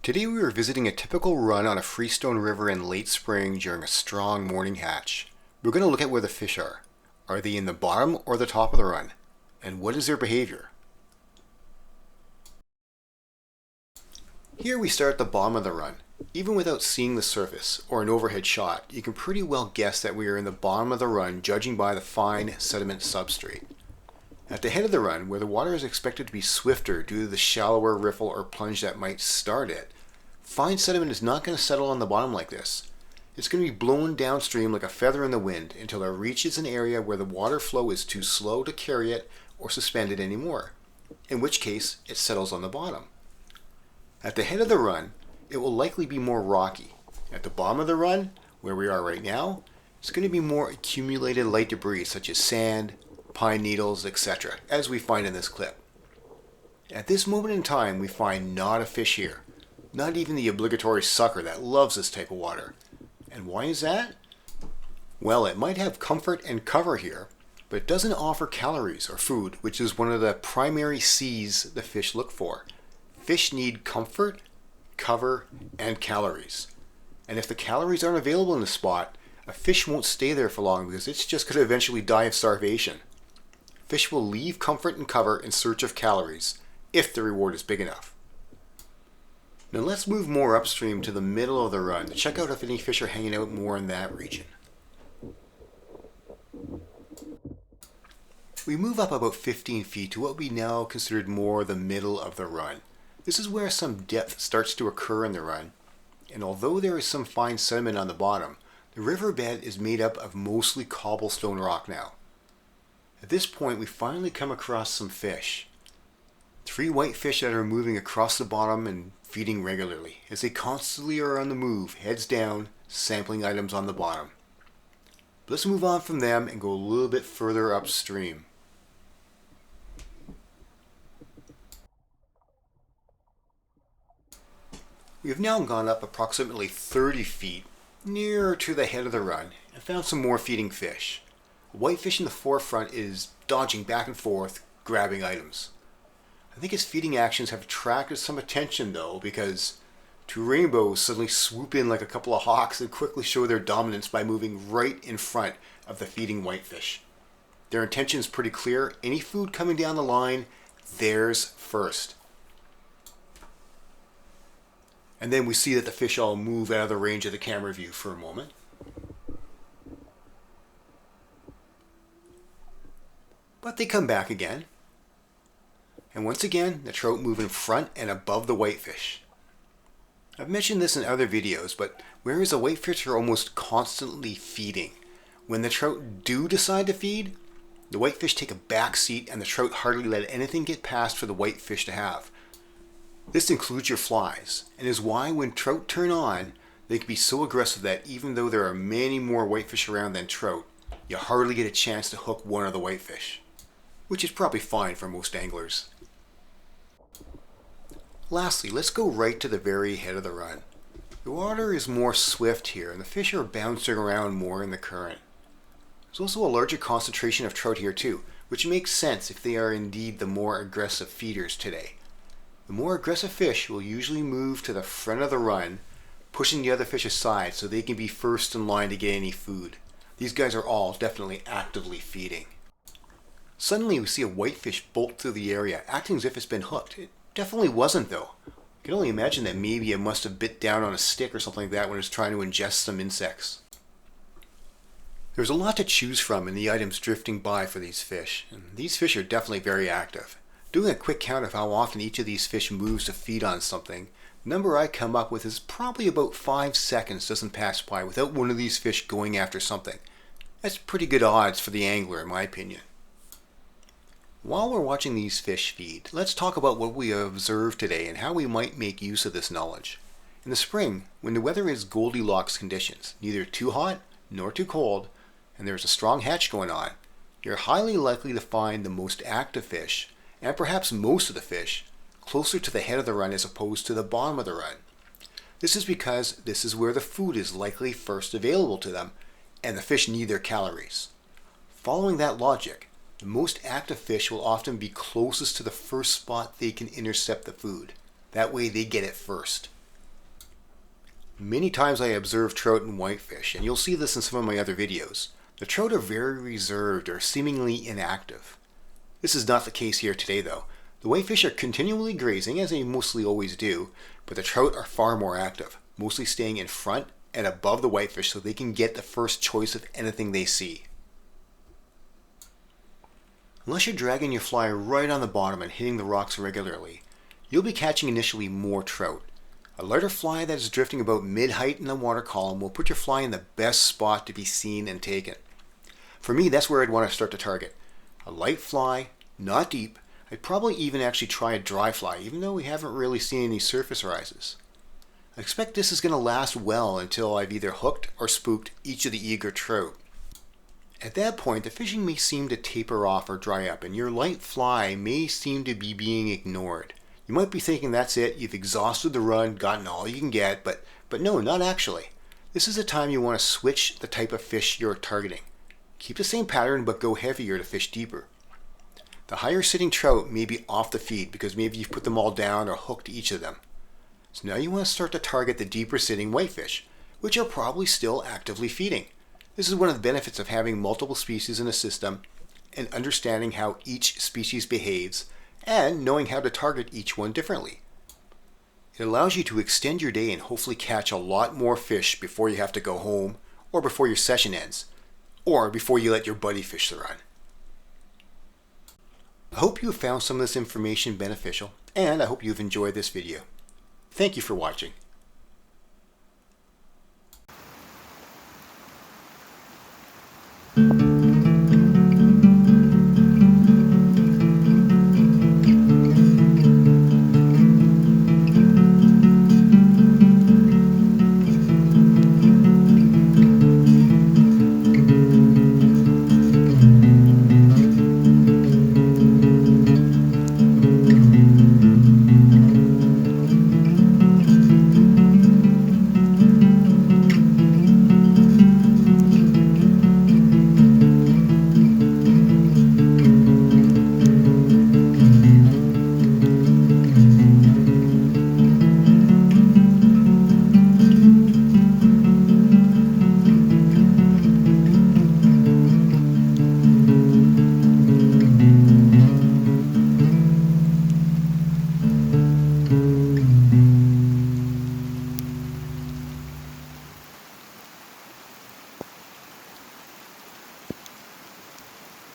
Today we were visiting a typical run on a freestone river in late spring during a strong morning hatch. We're going to look at where the fish are. Are they in the bottom or the top of the run? And what is their behavior? Here we start at the bottom of the run. Even without seeing the surface or an overhead shot, you can pretty well guess that we are in the bottom of the run judging by the fine sediment substrate. At the head of the run, where the water is expected to be swifter due to the shallower riffle or plunge that might start it, fine sediment is not going to settle on the bottom like this. It's going to be blown downstream like a feather in the wind until it reaches an area where the water flow is too slow to carry it or suspend it anymore, in which case it settles on the bottom. At the head of the run, it will likely be more rocky. At the bottom of the run, where we are right now, it's going to be more accumulated light debris such as sand, pine needles, etc., as we find in this clip. At this moment in time, we find not a fish here. Not even the obligatory sucker that loves this type of water. And why is that? Well, it might have comfort and cover here, but it doesn't offer calories or food, which is one of the primary C's the fish look for. Fish need comfort, cover, and calories. And if the calories aren't available in the spot, a fish won't stay there for long because it's just going to eventually die of starvation. Fish will leave comfort and cover in search of calories, if the reward is big enough. Now let's move more upstream to the middle of the run to check out if any fish are hanging out more in that region. We move up about 15 feet to what we now considered more the middle of the run. This is where some depth starts to occur in the run, and although there is some fine sediment on the bottom, the riverbed is made up of mostly cobblestone rock now. At this point we finally come across some fish. 3 whitefish that are moving across the bottom and feeding regularly, as they constantly are on the move, heads down, sampling items on the bottom. But let's move on from them and go a little bit further upstream. We have now gone up approximately 30 feet, nearer to the head of the run, and found some more feeding fish. A whitefish in the forefront is dodging back and forth, grabbing items. I think his feeding actions have attracted some attention though, because 2 rainbows suddenly swoop in like a couple of hawks and quickly show their dominance by moving right in front of the feeding whitefish. Their intention is pretty clear. Any food coming down the line, theirs first. And then we see that the fish all move out of the range of the camera view for a moment. But they come back again. And once again, the trout move in front and above the whitefish. I've mentioned this in other videos, but whereas the whitefish are almost constantly feeding, when the trout do decide to feed, the whitefish take a back seat and the trout hardly let anything get past for the whitefish to have. This includes your flies, and is why when trout turn on, they can be so aggressive that even though there are many more whitefish around than trout, you hardly get a chance to hook one of the whitefish, which is probably fine for most anglers. Lastly, let's go right to the very head of the run. The water is more swift here, and the fish are bouncing around more in the current. There's also a larger concentration of trout here too, which makes sense if they are indeed the more aggressive feeders today. The more aggressive fish will usually move to the front of the run, pushing the other fish aside so they can be first in line to get any food. These guys are all definitely actively feeding. Suddenly we see a whitefish bolt through the area, acting as if it's been hooked. It definitely wasn't though. I can only imagine that maybe it must have bit down on a stick or something like that when it was trying to ingest some insects. There's a lot to choose from in the items drifting by for these fish, and these fish are definitely very active. Doing a quick count of how often each of these fish moves to feed on something, the number I come up with is probably about 5 seconds doesn't pass by without one of these fish going after something. That's pretty good odds for the angler in my opinion. While we're watching these fish feed, let's talk about what we have observed today and how we might make use of this knowledge. In the spring, when the weather is Goldilocks conditions, neither too hot nor too cold, and there's a strong hatch going on, you're highly likely to find the most active fish, and perhaps most of the fish, closer to the head of the run as opposed to the bottom of the run. This is because this is where the food is likely first available to them, and the fish need their calories. Following that logic, the most active fish will often be closest to the first spot they can intercept the food. That way they get it first. Many times I observe trout and whitefish, and you'll see this in some of my other videos. The trout are very reserved or seemingly inactive. This is not the case here today though. The whitefish are continually grazing, as they mostly always do, but the trout are far more active, mostly staying in front and above the whitefish so they can get the first choice of anything they see. Unless you're dragging your fly right on the bottom and hitting the rocks regularly, you'll be catching initially more trout. A lighter fly that is drifting about mid-height in the water column will put your fly in the best spot to be seen and taken. For me, that's where I'd want to start to target. A light fly, not deep. I'd probably even actually try a dry fly, even though we haven't really seen any surface rises. I expect this is going to last well until I've either hooked or spooked each of the eager trout. At that point, the fishing may seem to taper off or dry up, and your light fly may seem to be being ignored. You might be thinking that's it, you've exhausted the run, gotten all you can get, but no, not actually. This is a time you want to switch the type of fish you're targeting. Keep the same pattern, but go heavier to fish deeper. The higher sitting trout may be off the feed because maybe you've put them all down or hooked each of them. So now you want to start to target the deeper sitting whitefish, which are probably still actively feeding. This is one of the benefits of having multiple species in a system and understanding how each species behaves and knowing how to target each one differently. It allows you to extend your day and hopefully catch a lot more fish before you have to go home, or before your session ends, or before you let your buddy fish the run. I hope you have found some of this information beneficial, and I hope you've enjoyed this video. Thank you for watching.